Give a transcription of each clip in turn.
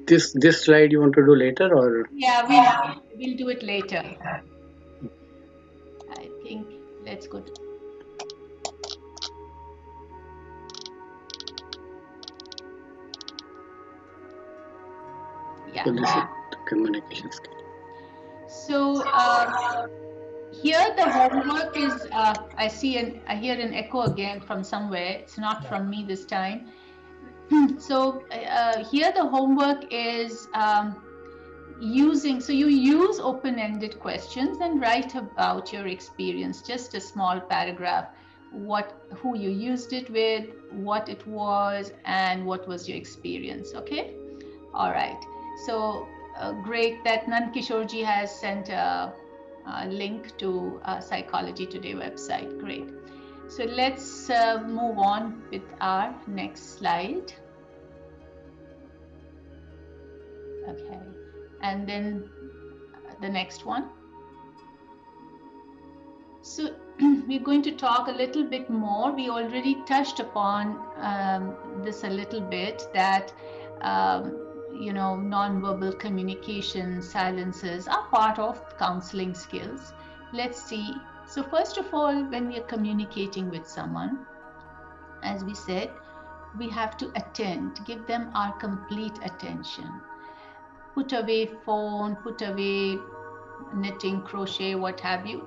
This slide you want to do later, or Yeah, we'll do it later. I think let's go to. Yeah. so this is the communication skill. So here the homework is. I hear an echo again from somewhere. It's not from me this time. So here the homework is using. So you use open-ended questions and write about your experience. Just a small paragraph. Who you used it with, what it was, and what was your experience. Okay. All right. So great that Nankishorji has sent a link to Psychology Today website. Great. So let's move on with our next slide. Okay. And then the next one. So we're going to talk a little bit more. We already touched upon this a little bit, that non-verbal communication, silences are part of counseling skills. Let's see. So first of all, when we are communicating with someone, as we said, we have to attend, give them our complete attention. Put away phone, put away knitting, crochet, what have you,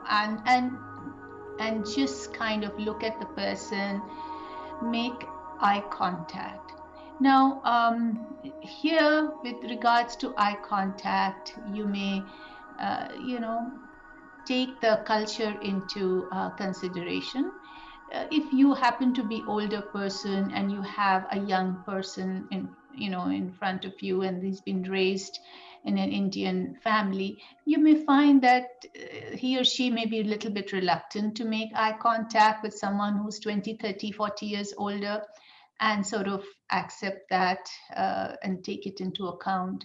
and just kind of look at the person, make eye contact. Now, here with regards to eye contact, you may, take the culture into consideration. If you happen to be older person and you have a young person in front of you, and he's been raised in an Indian family, you may find that he or she may be a little bit reluctant to make eye contact with someone who's 20, 30, 40 years older, and sort of accept that and take it into account.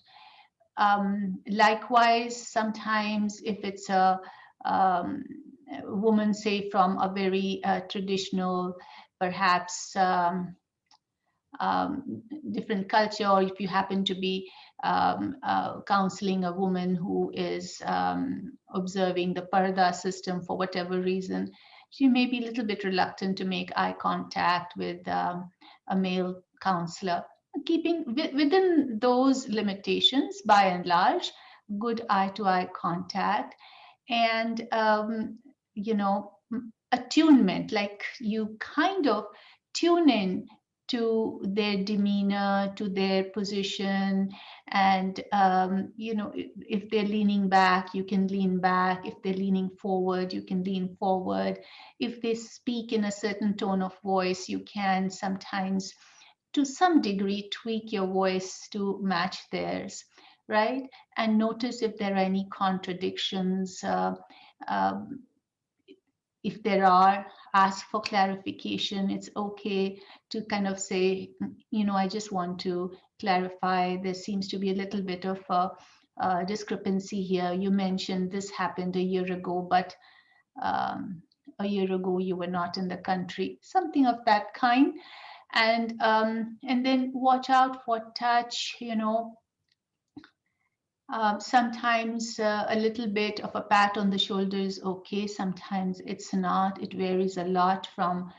Likewise, sometimes if it's um, a woman, say from a very traditional, perhaps different culture, or if you happen to be counseling a woman who is observing the parda system for whatever reason, she may be a little bit reluctant to make eye contact with a male counselor. Keeping within those limitations, by and large, good eye to eye contact, and attunement, like you kind of tune in to their demeanor, to their position, and if they're leaning back, you can lean back. If they're leaning forward, you can lean forward. If they speak in a certain tone of voice, you can sometimes, to some degree, tweak your voice to match theirs, right? And notice if there are any contradictions. Um, if there are, ask for clarification. It's okay to kind of say, I just want to clarify, there seems to be a little bit of a discrepancy here. You mentioned this happened a year ago, but a year ago you were not in the country, something of that kind. And then watch out for touch. Sometimes a little bit of a pat on the shoulder is okay. Sometimes it's not. It varies a lot from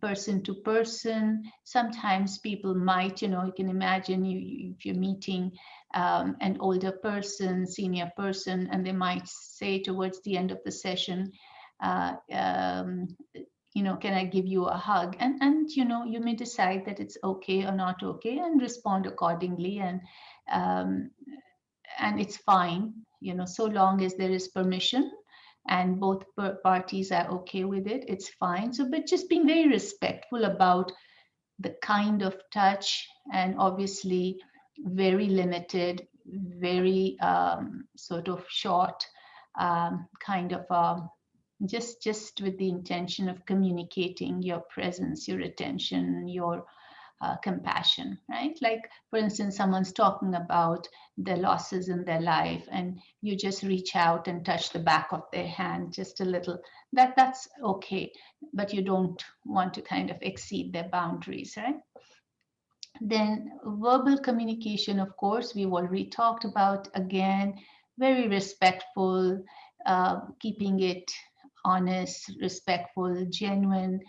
person to person. Sometimes people might, you can imagine if you're meeting an older person, senior person, and they might say towards the end of the session, uh, um, can I give you a hug? And you may decide that it's okay or not okay, and respond accordingly. Um, and it's fine, so long as there is permission and both parties are okay with it, it's fine. So, but just being very respectful about the kind of touch, and obviously very limited, very sort of short, kind of just with the intention of communicating your presence, your attention, your compassion, right? Like, for instance, someone's talking about the losses in their life, and you just reach out and touch the back of their hand just a little. That's okay, but you don't want to kind of exceed their boundaries, right? Then verbal communication, of course, we've already talked about. Again, very respectful, keeping it honest, respectful, genuine,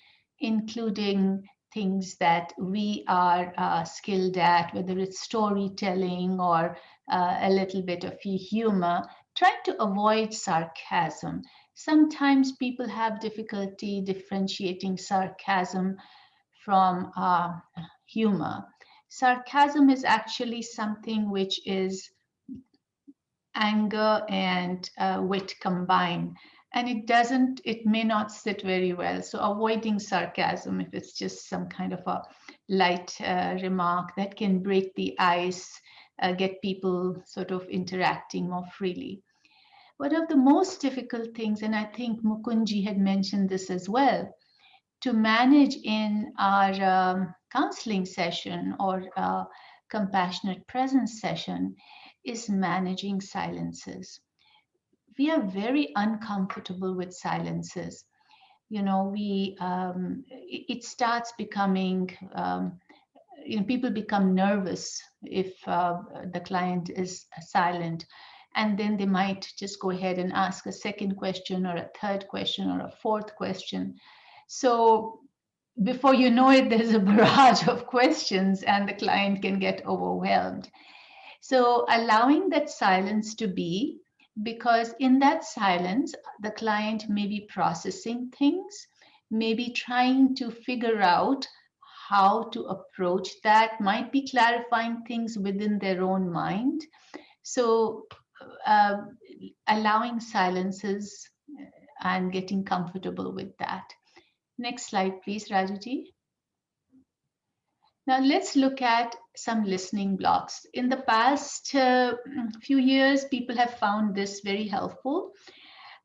including things that we are skilled at, whether it's storytelling or a little bit of humor. Trying to avoid sarcasm. Sometimes people have difficulty differentiating sarcasm from humor. Sarcasm is actually something which is anger and wit combined. And it may not sit very well. So avoiding sarcasm, if it's just some kind of a light remark that can break the ice, get people sort of interacting more freely. One of the most difficult things, and I think Mukunji had mentioned this as well, to manage in our counseling session or compassionate presence session is managing silences. We are very uncomfortable with silences. You know, it starts becoming, people become nervous if the client is silent. And then they might just go ahead and ask a second question or a third question or a fourth question. So before you know it, there's a barrage of questions and the client can get overwhelmed. So allowing that silence to be, because in that silence, the client may be processing things, maybe trying to figure out how to approach that, might be clarifying things within their own mind. So uh, allowing silences and getting comfortable with that. Next slide, please, Rajuji. Now let's look at some listening blocks. In the past few years, people have found this very helpful.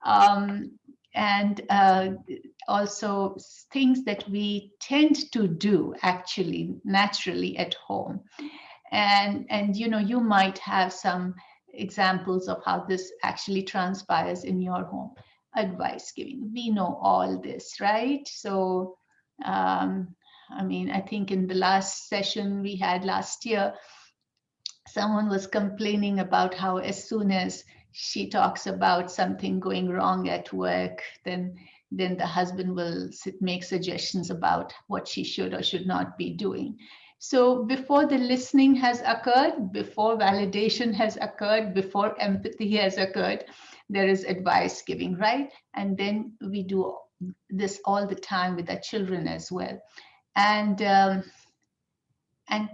Um, and also things that we tend to do actually naturally at home. And you might have some examples of how this actually transpires in your home. Advice giving. We know all this, right? So I mean, I think in the last session we had last year, someone was complaining about how as soon as she talks about something going wrong at work, then the husband will make suggestions about what she should or should not be doing. So before the listening has occurred, before validation has occurred, before empathy has occurred, there is advice giving, right? And then we do this all the time with our children as well. And and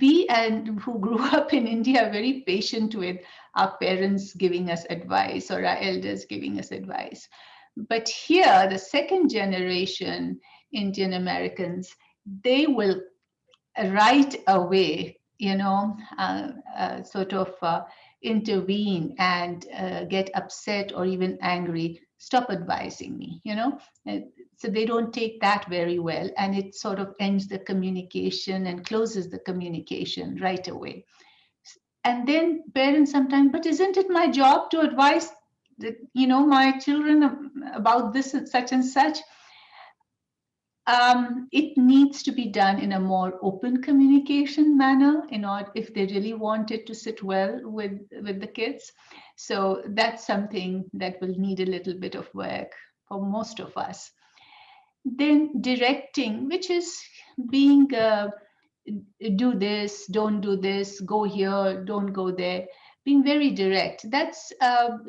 we and who grew up in India are very patient with our parents giving us advice or our elders giving us advice. But here, the second generation Indian Americans, they will right away, sort of intervene and get upset or even angry. Stop advising me. Uh, So they don't take that very well, and it sort of ends the communication and closes the communication right away. And then parents sometimes, but isn't it my job to advise my children about this and such and such? It needs to be done in a more open communication manner in order if they really want it to sit well with the kids. So that's something that will need a little bit of work for most of us. Then directing, which is being do this, don't do this, go here, don't go there, being very direct. That's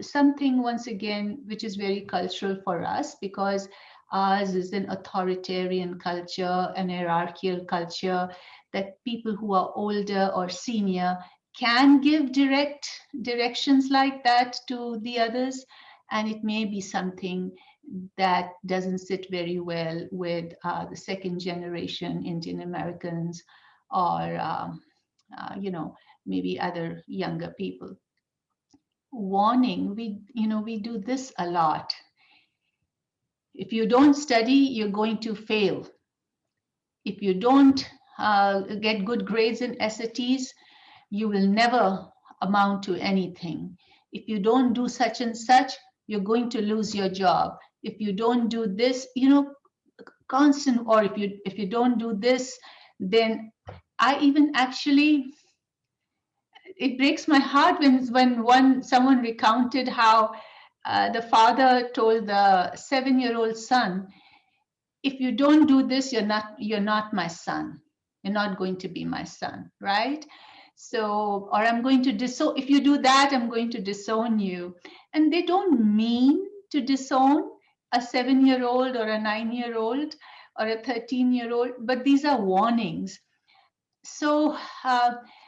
something, once again, which is very cultural for us because ours is an authoritarian culture, an hierarchical culture, that people who are older or senior can give direct directions like that to the others. And it may be something that doesn't sit very well with the second generation Indian Americans or maybe other younger people. Warning, we do this a lot. If you don't study, you're going to fail. If you don't get good grades in SATs, you will never amount to anything. If you don't do such and such, you're going to lose your job. If you don't do this, constant, or if you don't do this, then I even actually, it breaks my heart when someone recounted how the father told the 7-year-old son, if you don't do this, you're not my son. You're not going to be my son, right? So, or I'm going to disown, if you do that, I'm going to disown you. And they don't mean to disown a 7-year-old or a 9-year-old or a 13-year-old, but these are warnings. So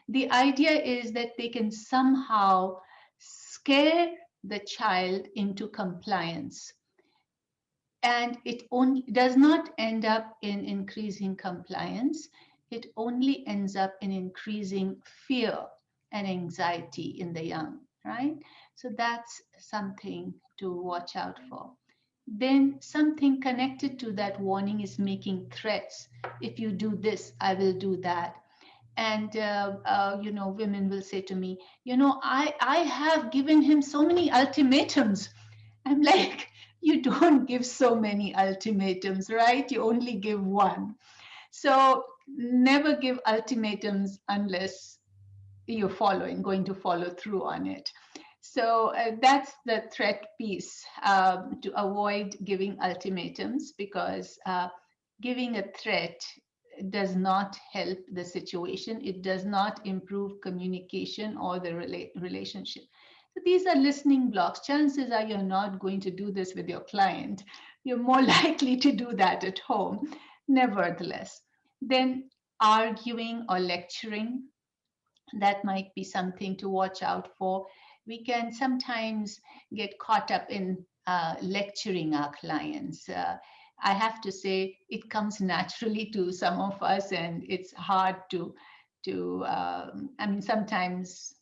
the idea is that they can somehow scare the child into compliance, and it only does not end up in increasing compliance. It only ends up in increasing fear and anxiety in the young, right? So that's something to watch out for. Then something connected to that warning is making threats. If you do this, I will do that. And women will say to me, I have given him so many ultimatums. I'm like, you don't give so many ultimatums, right? You only give one. So never give ultimatums unless you're going to follow through on it. So that's the threat piece, to avoid giving ultimatums, because giving a threat does not help the situation. It does not improve communication or the relationship. So these are listening blocks. Chances are you're not going to do this with your client. You're more likely to do that at home. Nevertheless, then arguing or lecturing, that might be something to watch out for. We can sometimes get caught up in lecturing our clients. I have to say, it comes naturally to some of us, and it's hard I mean, sometimes,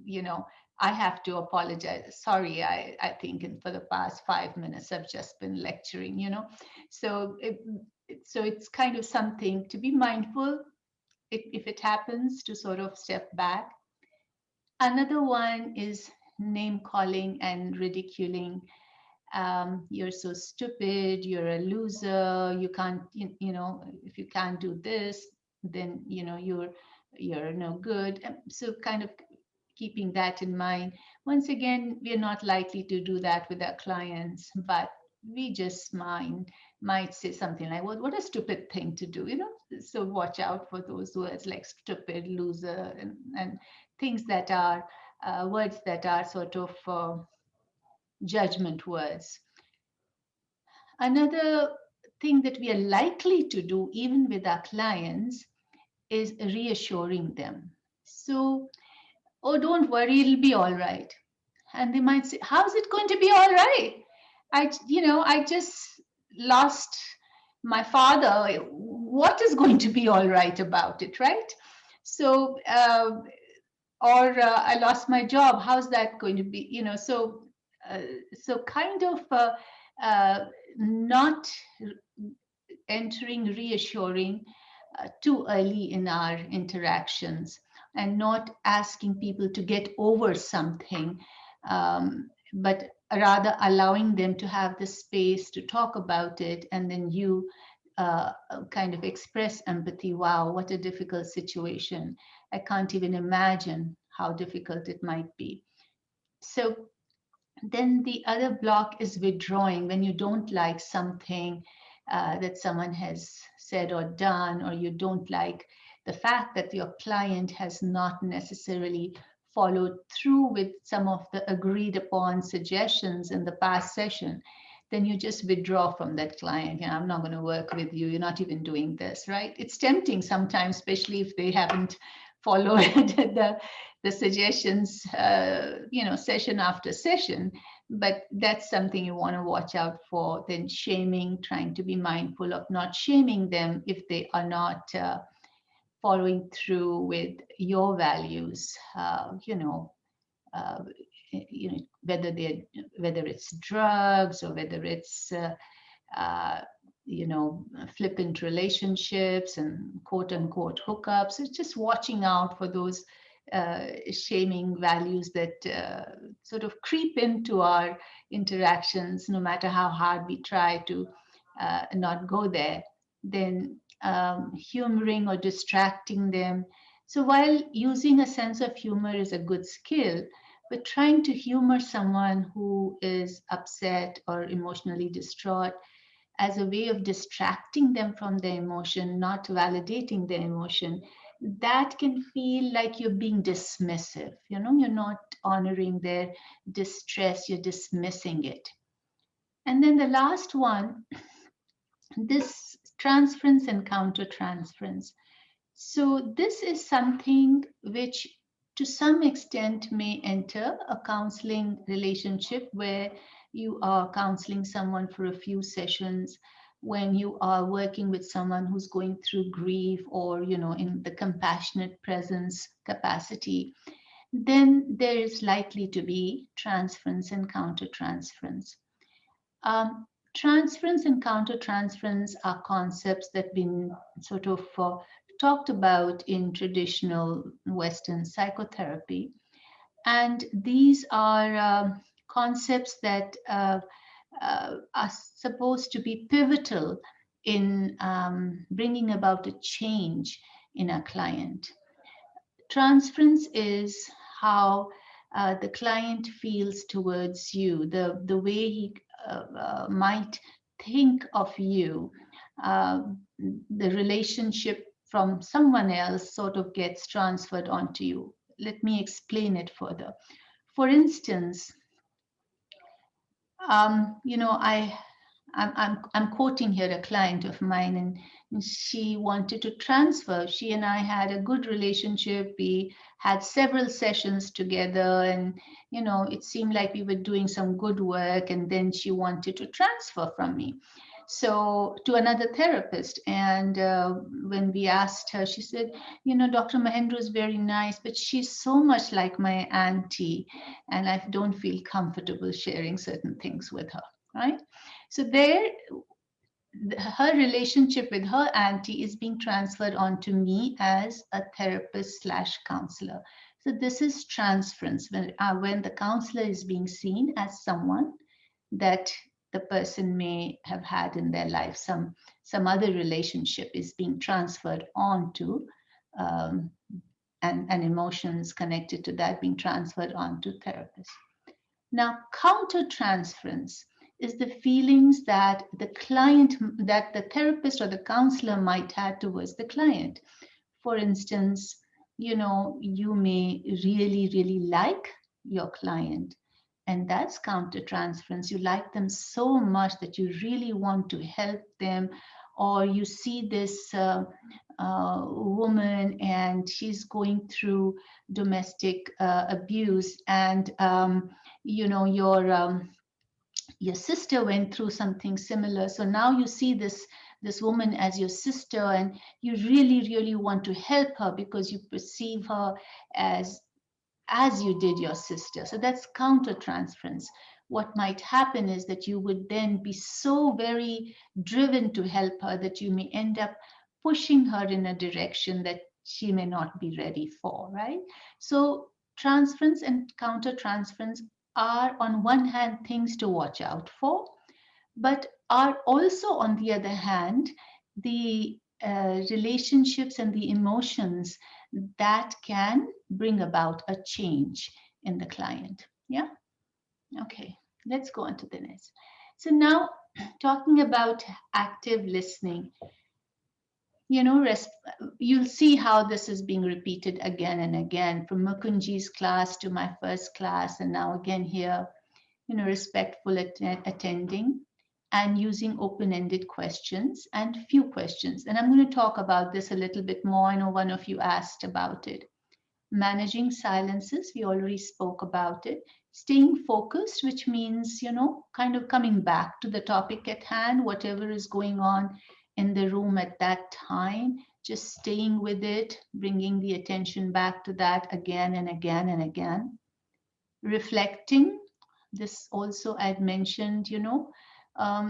you know, I have to apologize. Sorry, I think for the past 5 minutes, I've just been lecturing. So, so it's kind of something to be mindful if it happens, to sort of step back. Another one is name calling and ridiculing. You're so stupid, you're a loser, you can't, if you can't do this, then, you're no good. So kind of keeping that in mind. Once again, we're not likely to do that with our clients, but we just might say something like, well, what a stupid thing to do. So watch out for those words like stupid, loser, and things that are words that are sort of judgment words. Another thing that we are likely to do, even with our clients, is reassuring them. So, oh, don't worry, it'll be all right. And they might say, how's it going to be all right? I just lost my father. What is going to be all right about it, right? So, or I lost my job. How's that going to be? Uh, so kind of uh, not entering reassuring too early in our interactions, and not asking people to get over something, but rather allowing them to have the space to talk about it, and then you kind of express empathy. Wow, what a difficult situation. I can't even imagine how difficult it might be. So then the other block is withdrawing, when you don't like something that someone has said or done, or you don't like the fact that your client has not necessarily followed through with some of the agreed upon suggestions in the past session. Then you just withdraw from that client. I'm not going to work with you. You're not even doing this, right? It's tempting sometimes, especially if they haven't followed the suggestions, session after session. But that's something you want to watch out for. Then shaming, trying to be mindful of not shaming them if they are not following through with your values. Uh, whether it's drugs, or whether it's uh, flippant relationships and quote unquote hookups. It's just watching out for those shaming values that sort of creep into our interactions, no matter how hard we try to not go there. Then humoring or distracting them. So while using a sense of humor is a good skill, but trying to humor someone who is upset or emotionally distraught as a way of distracting them from their emotion, not validating their emotion, that can feel like you're being dismissive. You're not honoring their distress, you're dismissing it. And then the last one, this transference and countertransference. So, this is something which, to some extent, may enter a counseling relationship where you are counseling someone for a few sessions, when you are working with someone who's going through grief or, in the compassionate presence capacity. Then there is likely to be transference and countertransference. Um, Transference and countertransference are concepts that have been sort of talked about in traditional Western psychotherapy. And these are concepts that are supposed to be pivotal in bringing about a change in a client. Transference is how the client feels towards you, the way he might think of you. Uh, the relationship from someone else sort of gets transferred onto you. Let me explain it further. For instance, I'm quoting here a client of mine, and she wanted to transfer. She and I had a good relationship. We had several sessions together, and it seemed like we were doing some good work. And then she wanted to transfer from me, so to another therapist. And when we asked her, she said, Dr. Mahendra is very nice, but she's so much like my auntie, and I don't feel comfortable sharing certain things with her. Right? So there, her relationship with her auntie is being transferred onto me as a therapist slash counselor. So this is transference when the counselor is being seen as someone that the person may have had in their life. Some other relationship is being transferred onto, um, and emotions connected to that being transferred onto therapist. Now, countertransference is the feelings that that the therapist or the counselor might have towards the client. For instance, you may really, really like your client, and that's countertransference. You like them so much that you really want to help them, or you see this woman and she's going through domestic abuse, and your sister went through something similar. So now you see this woman as your sister, and you really, really want to help her because you perceive her as you did your sister. So that's countertransference. What might happen is that you would then be so very driven to help her that you may end up pushing her in a direction that she may not be ready for, right? So transference and countertransference are, on one hand, things to watch out for, but are also, on the other hand, the relationships and the emotions that can bring about a change in the client. Yeah. Okay. Let's go on to the next. So now, talking about active listening, you'll see how this is being repeated again and again, from Mukunji's class to my first class, and now again here. Respectful attending, and using open-ended questions and few questions. And I'm going to talk about this a little bit more. I know one of you asked about it. Managing silences, we already spoke about it. Staying focused, which means, kind of coming back to the topic at hand, whatever is going on in the room at that time, just staying with it, bringing the attention back to that again and again and again. Reflecting, this also I'd mentioned,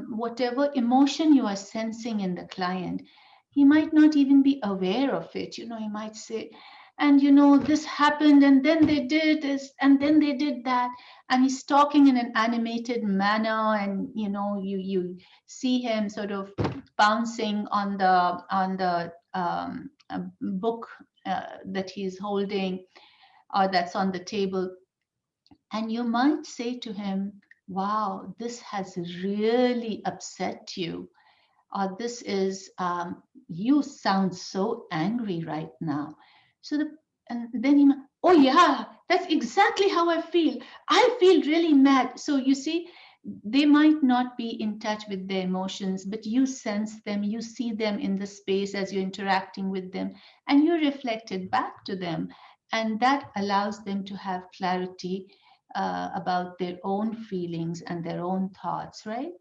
whatever emotion you are sensing in the client, he might not even be aware of it. He might say, and this happened, and then they did this, and then they did that. And he's talking in an animated manner, and you see him sort of bouncing on the book that he's holding, or that's on the table. And you might say to him, wow, this has really upset you, or this is you sound so angry right now. So and then oh yeah, that's exactly how I feel really mad. So you see, they might not be in touch with their emotions, but you sense them, you see them in the space as you're interacting with them, and you reflect it back to them, and that allows them to have clarity about their own feelings and their own thoughts, right?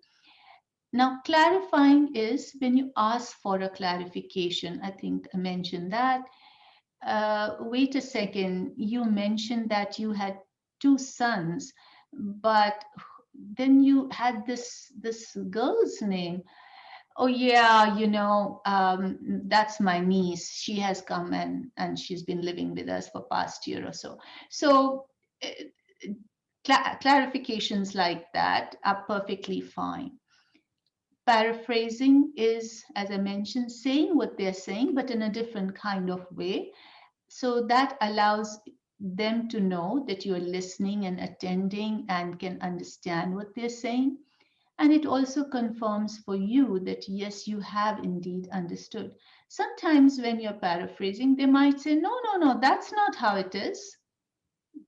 Now, clarifying is when you ask for a clarification. I think I mentioned that. Wait a second, you mentioned that you had two sons, but then you had this girl's name. Oh yeah, that's my niece. She has come and she's been living with us for past year or so. So uh, clarifications like that are perfectly fine. Paraphrasing is, as I mentioned, saying what they're saying, but in a different kind of way. So that allows them to know that you're listening and attending and can understand what they're saying. And it also confirms for you that, yes, you have indeed understood. Sometimes when you're paraphrasing, they might say, no, no, no, that's not how it is.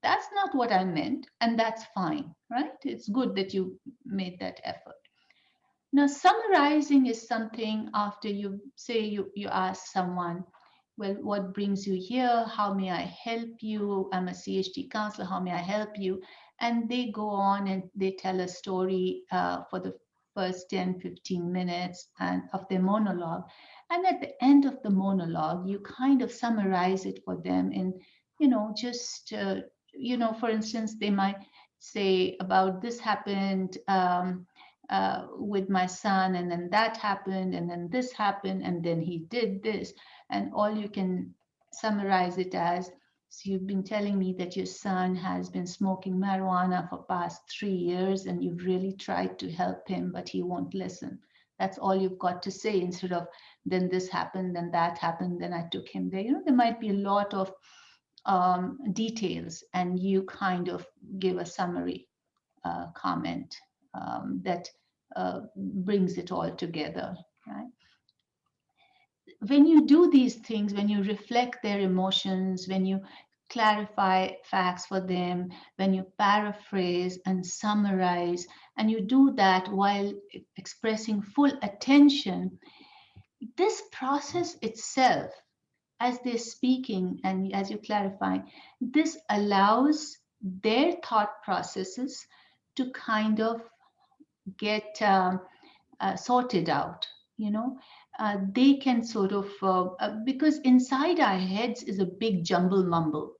That's not what I meant. And that's fine, right? It's good that you made that effort. Now, summarizing is something after you say you ask someone, well, what brings you here? How may I help you? I'm a CHT counselor. How may I help you? And they go on and they tell a story for the first 10, 15 minutes and of their monologue. And at the end of the monologue, you kind of summarize it for them in, just, for instance, they might say about this happened. With my son, and then that happened, and then this happened, and then he did this, and all you can summarize it as, so you've been telling me that your son has been smoking marijuana for past 3 years, and you've really tried to help him, but he won't listen. That's all you've got to say, instead of then this happened, then that happened, then I took him there. There might be a lot of details, and you kind of give a summary comment that brings it all together, right? When you do these things, when you reflect their emotions, when you clarify facts for them, when you paraphrase and summarize, and you do that while expressing full attention, this process itself, as they're speaking and as you clarify, this allows their thought processes to kind of get sorted out. They can sort of because inside our heads is a big jumble mumble.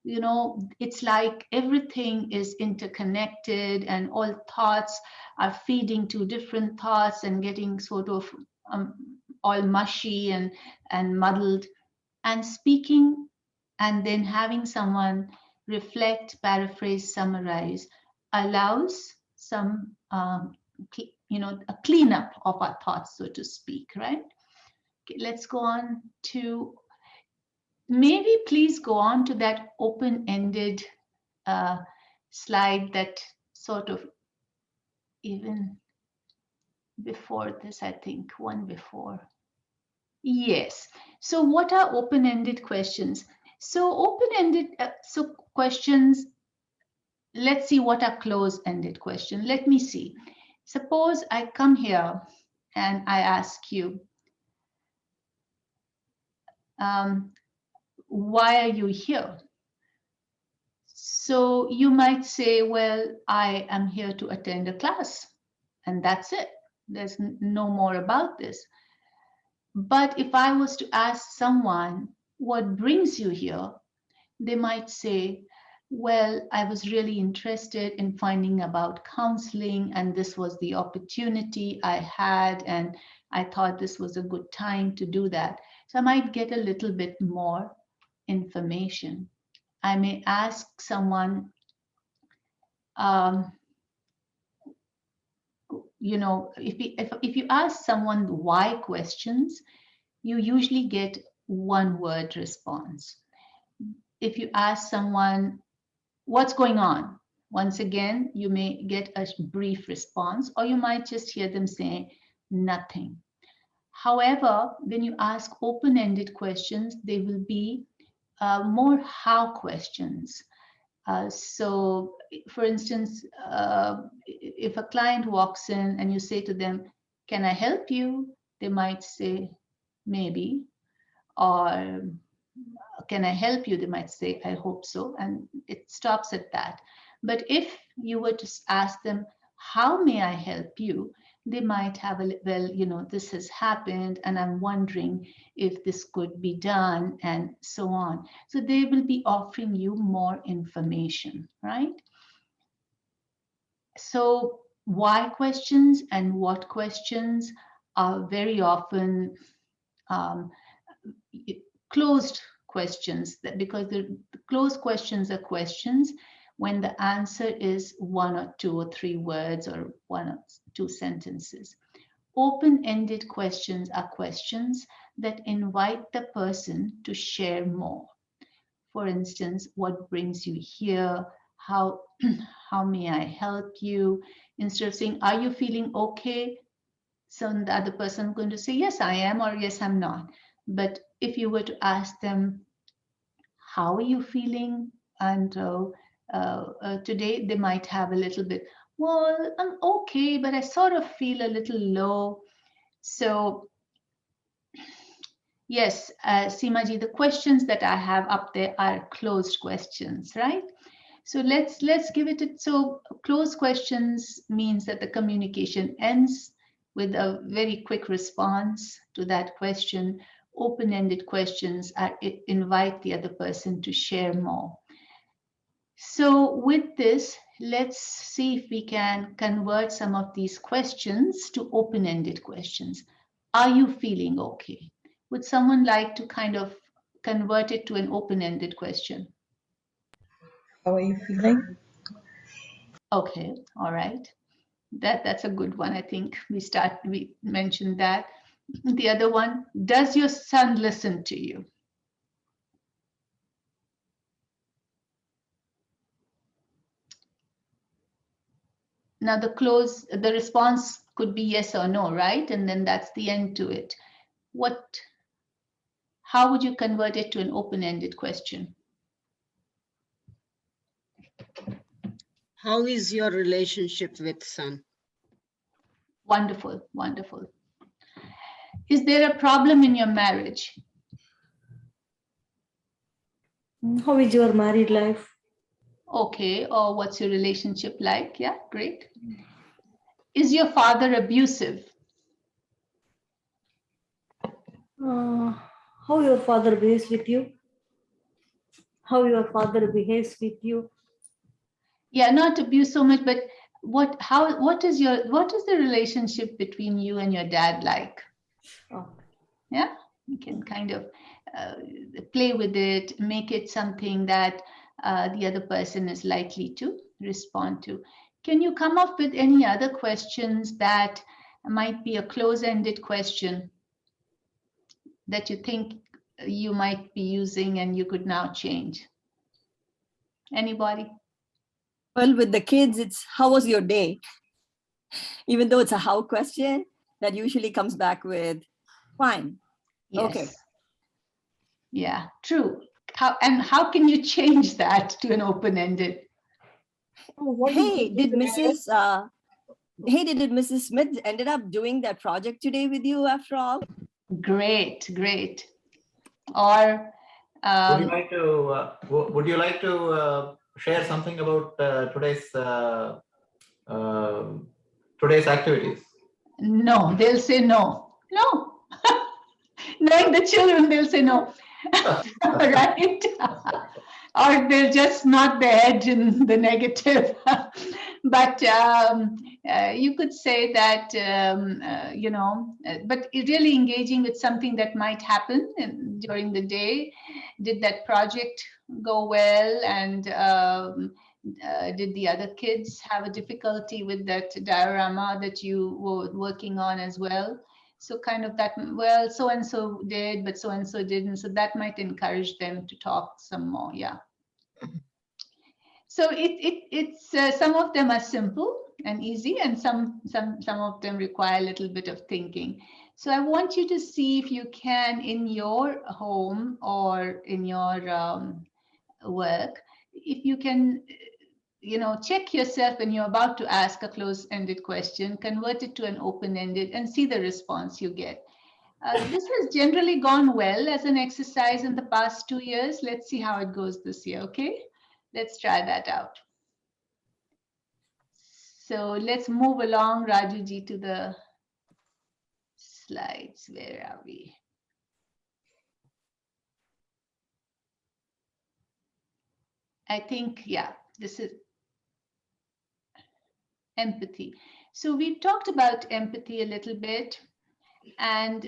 It's like everything is interconnected, and all thoughts are feeding to different thoughts and getting sort of um, all mushy and muddled. And speaking and then having someone reflect, paraphrase, summarize allows some a cleanup of our thoughts, so to speak, right? Okay, let's go on to, maybe please go on to that open-ended slide that sort of, even before this, I think one before. Yes. So what are open-ended questions? So open-ended questions, let's see what are closed-ended questions. Let me see. Suppose I come here and I ask you, why are you here? So you might say, well, I am here to attend a class, and that's it. There's no more about this. But if I was to ask someone, what brings you here? They might say, well, I was really interested in finding about counseling, and this was the opportunity I had, and I thought this was a good time to do that. So I might get a little bit more information. I may ask someone, if you ask someone why questions, you usually get one word response. If you ask someone what's going on, once again, you may get a brief response, or you might just hear them say nothing. However, when you ask open-ended questions, they will be more how questions. So, for instance, if a client walks in and you say to them, "Can I help you?" They might say, "Maybe," or "Can I help you?" They might say, "I hope so," and it stops at that. But if you were to ask them, "How may I help you?" they might have well, this has happened and I'm wondering if this could be done, and so on. So they will be offering you more information, right? So why questions and what questions are very often closed questions, because the closed questions are questions when the answer is one or two or three words or one or two sentences. Open-ended questions are questions that invite the person to share more. For instance, what brings you here? How, how may I help you? Instead of saying, "Are you feeling okay?" So the other person is going to say, "Yes, I am," or "Yes, I'm not." But if you were to ask them, "How are you feeling?" And today they might have a little bit, "Well, I'm okay, but I sort of feel a little low." So yes, Seemaji, the questions that I have up there are closed questions, right? So let's give it so closed questions means that the communication ends with a very quick response to that question. Open-ended questions invite the other person to share more. So with this, let's see if we can convert some of these questions to open-ended questions. Are you feeling okay? Would someone like to kind of convert it to an open-ended question? How are you feeling? Okay, all right. That's a good one. I think we mentioned that. The other one, does your son listen to you? Now the response could be yes or no, right? And then that's the end to it. How would you convert it to an open-ended question? How is your relationship with son? Wonderful, wonderful. Is there a problem in your marriage? How is your married life? Okay, or what's your relationship like? Yeah, great. Is your father abusive? How your father behaves with you? How your father behaves with you? Yeah, not abuse so much, but what is the relationship between you and your dad like? Oh. Yeah, you can kind of play with it, make it something that the other person is likely to respond to. Can you come up with any other questions that might be a close-ended question that you think you might be using and you could now change? Anybody? Well, with the kids, it's how was your day? Even though it's a how question, that usually comes back with fine. Yes. Okay. Yeah, true. How can you change that to an open-ended? Hey, did Mrs. Smith ended up doing that project today with you after all? Great, great. Or would you like to share something about today's activities? No, they'll say no. No. Knowing the children, they'll say no. Right? Or they'll just nod their head in the negative. But you could say that, but really engaging with something that might happen during the day. did that project go well? And did the other kids have a difficulty with that diorama that you were working on as well? So kind of that, well, so and so did, but so and so didn't. So that might encourage them to talk some more. Yeah. So it's some of them are simple and easy, and some of them require a little bit of thinking. So I want you to see if you can, in your home or in your work, if you can, check yourself when you're about to ask a close-ended question, convert it to an open-ended, and see the response you get. This has generally gone well as an exercise in the past 2 years. Let's see how it goes this year, okay? Let's try that out. So let's move along, Rajuji, to the slides. Where are we? I think, yeah, this is empathy. So we've talked about empathy a little bit. And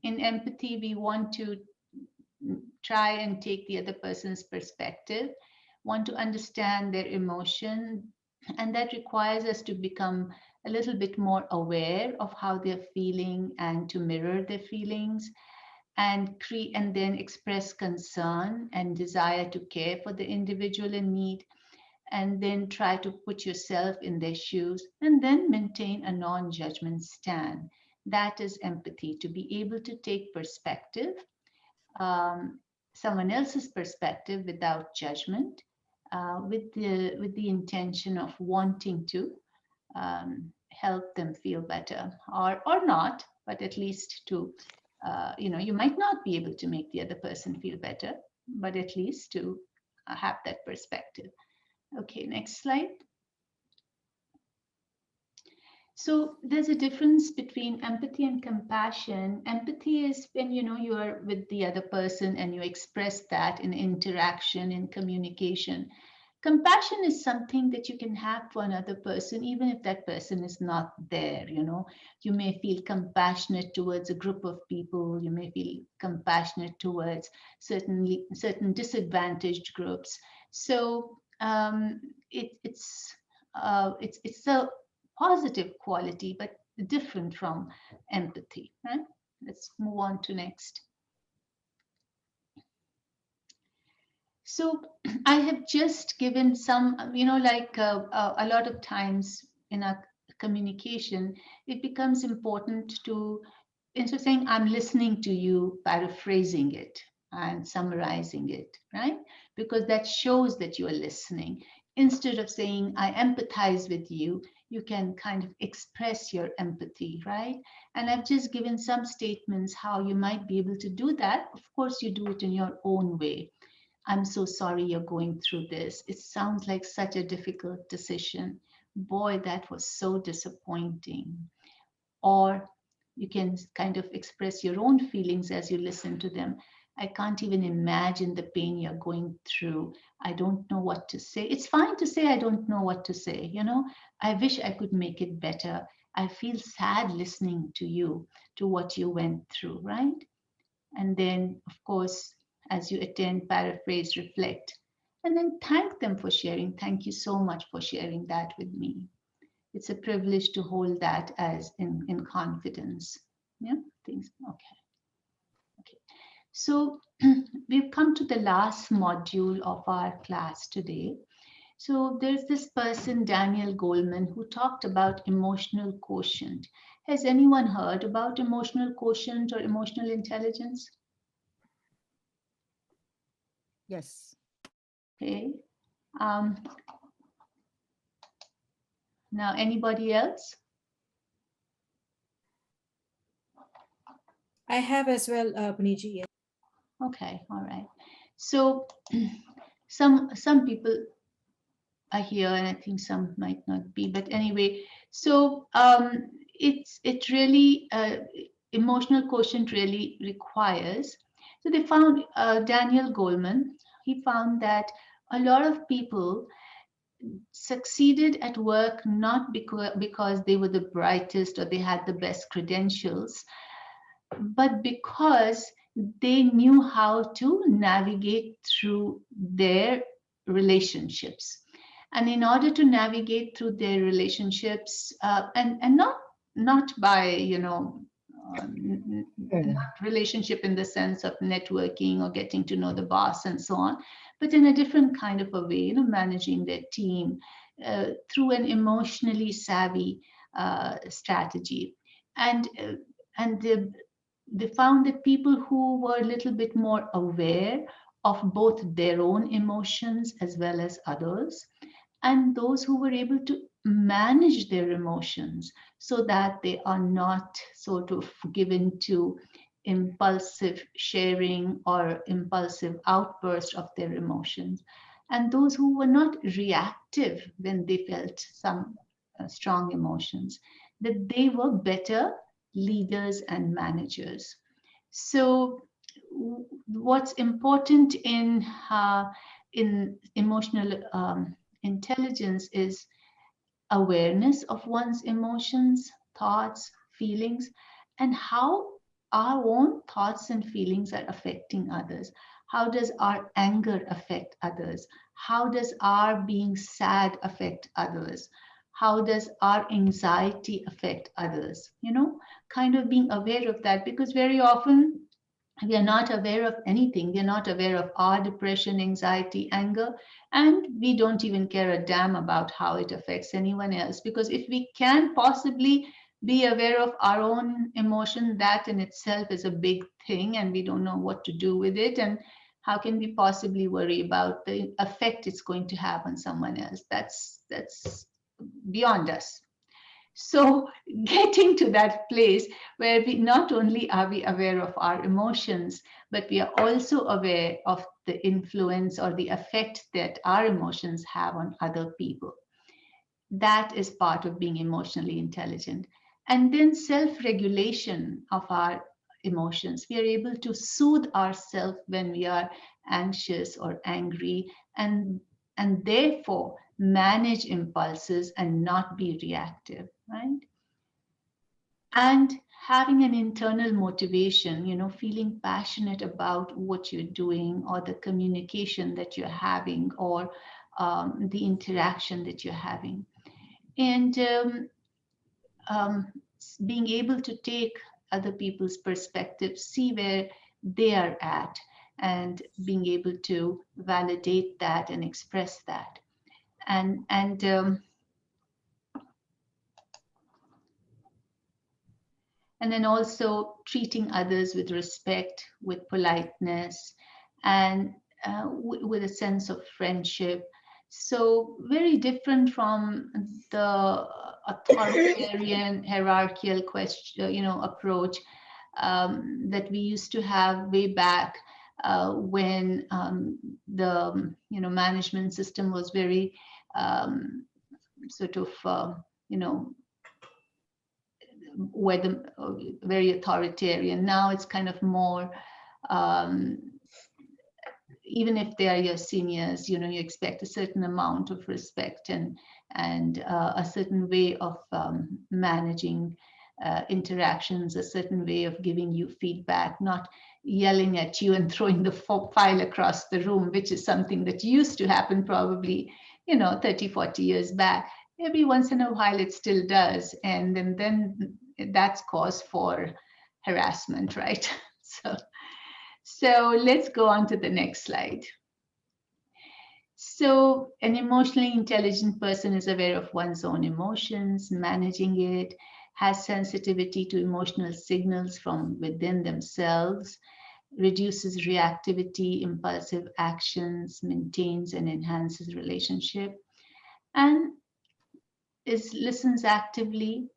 in empathy, we want to try and take the other person's perspective, want to understand their emotion. And that requires us to become a little bit more aware of how they're feeling and to mirror their feelings and then express concern and desire to care for the individual in need, and then try to put yourself in their shoes and then maintain a non-judgment stand. That is empathy, to be able to take perspective, someone else's perspective without judgment, with the intention of wanting to help them feel better, or not, but at least to, you might not be able to make the other person feel better, but at least to have that perspective. Okay, next slide. So there's a difference between empathy and compassion. Empathy is when you are with the other person and you express that in interaction, in communication. Compassion is something that you can have for another person, even if that person is not there. You may feel compassionate towards a group of people. You may feel compassionate towards certain disadvantaged groups. So it's a positive quality, but different from empathy, right? Let's move on to next. So I have just given some, like a lot of times in our communication, it becomes important to, instead of saying, I'm listening to you, paraphrasing it and summarizing it, right? Because that shows that you are listening. Instead of saying, I empathize with you, you can kind of express your empathy, right? And I've just given some statements how you might be able to do that. Of course, you do it in your own way. I'm so sorry you're going through this. It sounds like such a difficult decision. Boy, that was so disappointing. Or you can kind of express your own feelings as you listen to them. I can't even imagine the pain you're going through. I don't know what to say. It's fine to say, I don't know what to say. I wish I could make it better. I feel sad listening to you, to what you went through, right? And then, of course, as you attend, paraphrase, reflect, and then thank them for sharing. Thank you so much for sharing that with me. It's a privilege to hold that as in confidence. Yeah, things, okay. Okay, so we've come to the last module of our class today. So there's this person, Daniel Goleman, who talked about emotional quotient. Has anyone heard about emotional quotient or emotional intelligence? Yes. Okay. Now, anybody else? I have as well, Puniji. Yes. Okay, all right. So some people are here, and I think some might not be. But anyway, so it really emotional quotient really requires. So they found Daniel Goleman. He found that a lot of people succeeded at work not because they were the brightest or they had the best credentials, but because they knew how to navigate through their relationships. And in order to navigate through their relationships, and not by, not relationship in the sense of networking or getting to know the boss and so on, but in a different kind of a way, managing their team through an emotionally savvy strategy. And they found that people who were a little bit more aware of both their own emotions as well as others, and those who were able to manage their emotions so that they are not sort of given to impulsive sharing or impulsive outburst of their emotions, and those who were not reactive when they felt some strong emotions, that they were better leaders and managers. So what's important in emotional intelligence is awareness of one's emotions, thoughts, feelings, and how our own thoughts and feelings are affecting others. How does our anger affect others? How does our being sad affect others? How does our anxiety affect others? Kind of being aware of that, because very often we are not aware of anything. We are not aware of our depression, anxiety, anger, and we don't even care a damn about how it affects anyone else. Because if we can possibly be aware of our own emotion, that in itself is a big thing, and we don't know what to do with it. And how can we possibly worry about the effect it's going to have on someone else? That's beyond us. So getting to that place where we not only are we aware of our emotions, but we are also aware of the influence or the effect that our emotions have on other people. That is part of being emotionally intelligent. And then self-regulation of our emotions. We are able to soothe ourselves when we are anxious or angry, and therefore manage impulses and not be reactive, right? And having an internal motivation, feeling passionate about what you're doing or the communication that you're having, or the interaction that you're having. And being able to take other people's perspectives, see where they are at, and being able to validate that and express that. And then also treating others with respect, with politeness, and with a sense of friendship. So very different from the authoritarian hierarchical approach that we used to have way back when the management system was very sort of where the very authoritarian. Now it's kind of more, even if they are your seniors, you expect a certain amount of respect and a certain way of managing interactions, a certain way of giving you feedback, not yelling at you and throwing the file across the room, which is something that used to happen probably 30, 40 years back. Every once in a while it still does, and then that's cause for harassment, right? So let's go on to the next slide. So an emotionally intelligent person is aware of one's own emotions, managing it, has sensitivity to emotional signals from within themselves, reduces reactivity, impulsive actions, maintains and enhances relationship, and listens actively,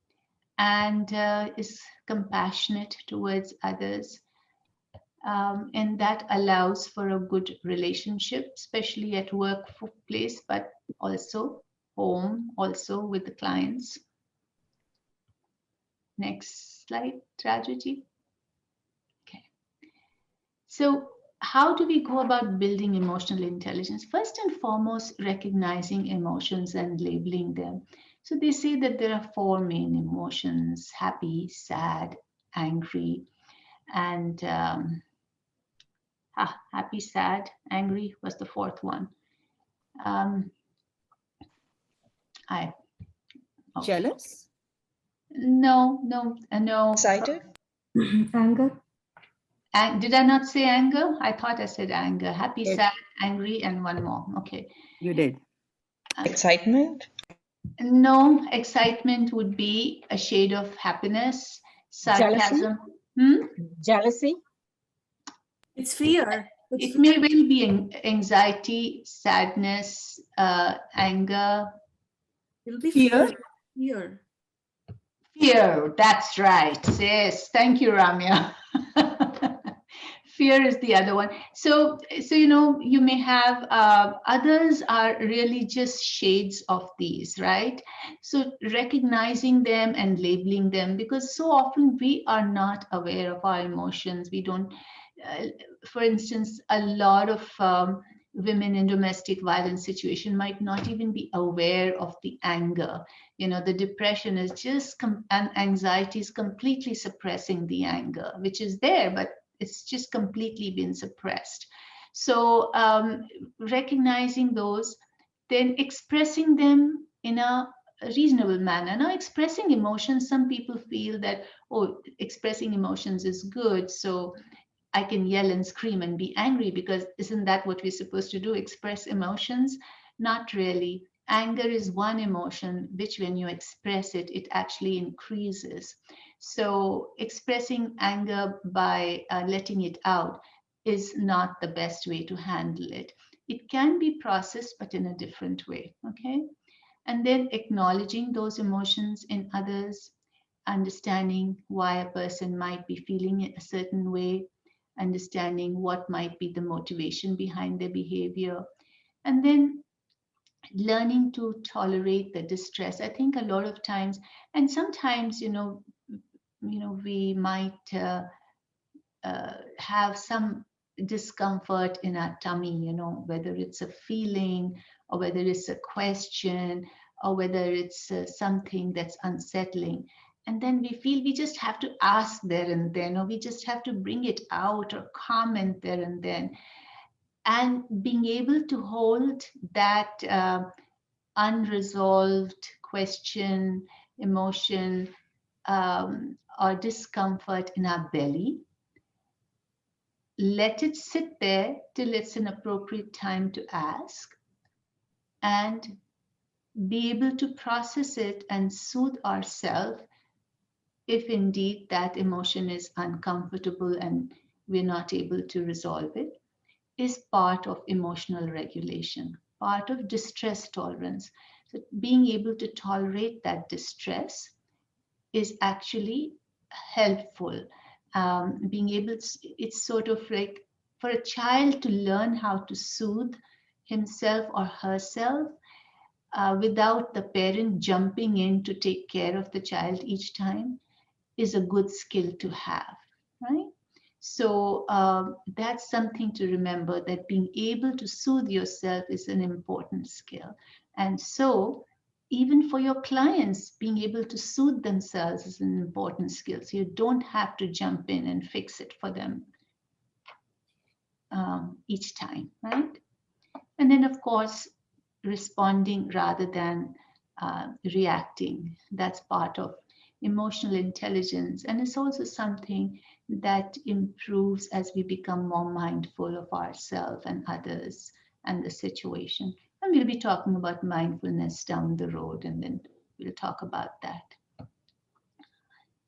and is compassionate towards others. And that allows for a good relationship, especially at workplace, but also home, also with the clients. Next slide, Rajaji. Okay. So how do we go about building emotional intelligence? First and foremost, recognizing emotions and labeling them. So they say that there are 4 main emotions: happy, sad, angry, and Happy, sad, angry was the fourth one. I okay. Jealous? No. Excited? Anger. Did I not say anger? I thought I said anger. Happy, Yes. sad, angry, and one more. Okay. You did. Excitement? No, excitement would be a shade of happiness, sarcasm. Jealousy? It's fear. It may well be anxiety, sadness, anger, It'll be Fear? Fear. fear. That's right. Yes. Thank you, Ramya. Fear is the other one. So you may have others are really just shades of these, right? So recognizing them and labeling them, because so often we are not aware of our emotions. We don't. For instance, a lot of women in domestic violence situation might not even be aware of the anger. The depression is just and anxiety is completely suppressing the anger, which is there, but it's just completely been suppressed. So recognizing those, then expressing them in a reasonable manner. Now, expressing emotions, some people feel that, oh, expressing emotions is good, so I can yell and scream and be angry, because isn't that what we're supposed to do? Express emotions? Not really. Anger is one emotion which, when you express it, it actually increases. So expressing anger by letting it out is not the best way to handle it. It can be processed, but in a different way, okay? And then acknowledging those emotions in others, understanding why a person might be feeling it a certain way, understanding what might be the motivation behind their behavior, and then learning to tolerate the distress. I think a lot of times, and sometimes, we might have some discomfort in our tummy, whether it's a feeling or whether it's a question or whether it's something that's unsettling. And then we feel we just have to ask there and then, or we just have to bring it out or comment there and then. And being able to hold that unresolved question, emotion, or discomfort in our belly, let it sit there till it's an appropriate time to ask, and be able to process it and soothe ourselves if indeed that emotion is uncomfortable and we're not able to resolve it, is part of emotional regulation, part of distress tolerance. So being able to tolerate that distress is actually helpful. Being able to, it's sort of like for a child to learn how to soothe himself or herself without the parent jumping in to take care of the child each time is a good skill to have, right? So that's something to remember, that being able to soothe yourself is an important skill. And so even for your clients, being able to soothe themselves is an important skill. So you don't have to jump in and fix it for them each time, right? And then, of course, responding rather than reacting. That's part of emotional intelligence. And it's also something that improves as we become more mindful of ourselves and others and the situation. And we'll be talking about mindfulness down the road, and then we'll talk about that.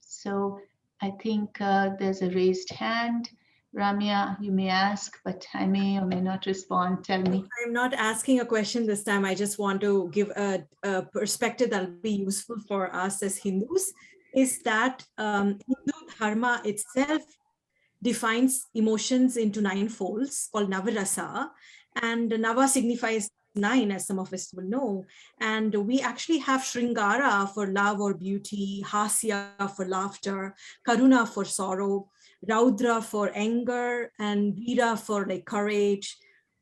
So I think there's a raised hand. Ramya, you may ask, but I may or may not respond. Tell me. I'm not asking a question this time. I just want to give a perspective that will be useful for us as Hindus, is that Hindu dharma itself defines emotions into 9 folds called Navarasa, and Nava signifies 9, as some of us will know. And we actually have Shringara for love or beauty, Hasya for laughter, Karuna for sorrow, Raudra for anger, and Veera for like courage,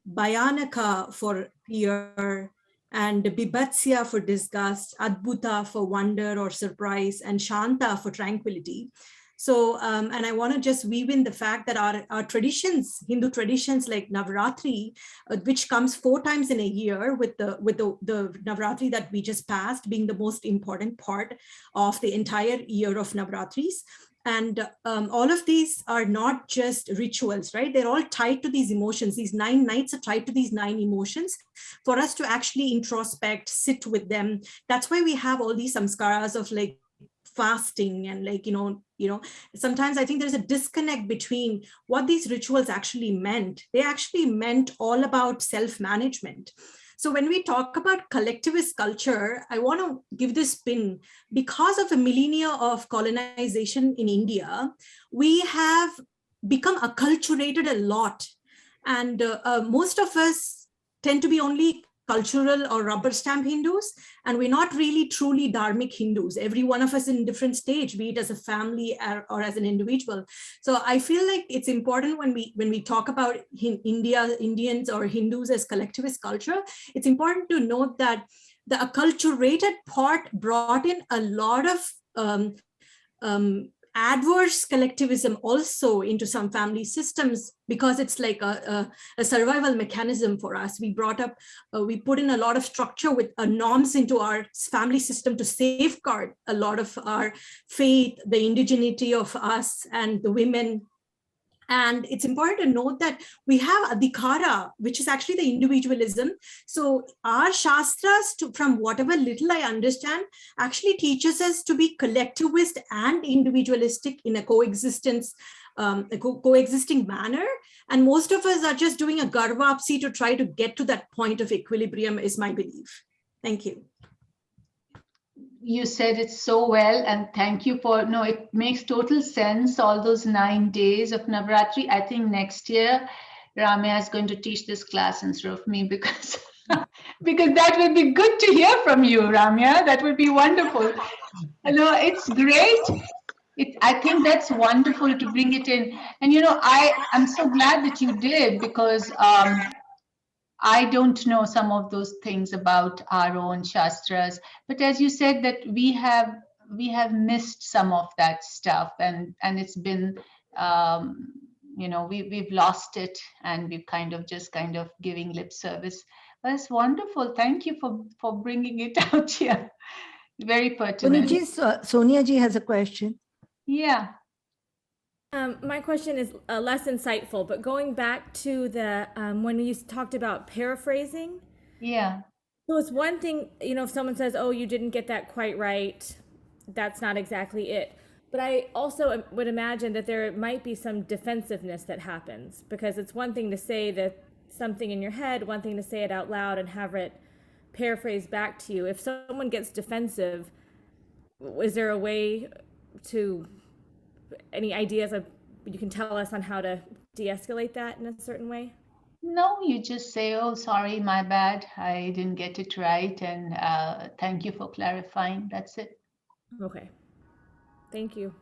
Bhayanaka for fear, and Bibhatsya for disgust, Adbhuta for wonder or surprise, and Shanta for tranquility. So, and I want to just weave in the fact that our traditions, Hindu traditions like Navratri, which comes 4 times in a year, with the Navratri that we just passed being the most important part of the entire year of Navratris. And all of these are not just rituals, right? They're all tied to these emotions. These 9 nights are tied to these 9 emotions for us to actually introspect, sit with them. That's why we have all these samskaras of like fasting and like, sometimes I think there's a disconnect between what these rituals actually meant. They actually meant all about self-management. So when we talk about collectivist culture, I want to give this spin. Because of a millennia of colonization in India, we have become acculturated a lot. And most of us tend to be only cultural or rubber stamp Hindus, and we're not really truly dharmic Hindus. Every one of us in different stage, be it as a family or as an individual. So I feel like it's important when we talk about Indians or Hindus as collectivist culture, it's important to note that the acculturated part brought in a lot of adverse collectivism also into some family systems, because it's like a survival mechanism for us. We put in a lot of structure with norms into our family system to safeguard a lot of our faith, the indigeneity of us and the women. And it's important to note that we have adhikara, which is actually the individualism. So our shastras, from whatever little I understand, actually teaches us to be collectivist and individualistic in a coexisting manner. And most of us are just doing a garvapsi to try to get to that point of equilibrium, is my belief. Thank you. You said it so well, and thank you for, no, it makes total sense, all those 9 days of Navratri. I think next year Ramya is going to teach this class instead of me, because because that would be good to hear from you, Ramya. That would be wonderful. No, it's great. I think that's wonderful to bring it in. And I'm so glad that you did, because I don't know some of those things about our own shastras, but as you said, that we have missed some of that stuff, and it's been we've lost it, and we've kind of giving lip service. That's wonderful. Thank you for bringing it out here. Very pertinent. Sonia ji has a question. Yeah. My question is less insightful, but going back to the when you talked about paraphrasing. Yeah. So it's one thing, if someone says, "Oh, you didn't get that quite right," that's not exactly it. But I also would imagine that there might be some defensiveness that happens, because it's one thing to say that something in your head, one thing to say it out loud and have it paraphrased back to you. If someone gets defensive, is there a way to, any ideas of, you can tell us on how to de-escalate that in a certain way? No, you just say, "Oh, sorry, my bad. I didn't get it right. And thank you for clarifying." That's it. Okay. Thank you.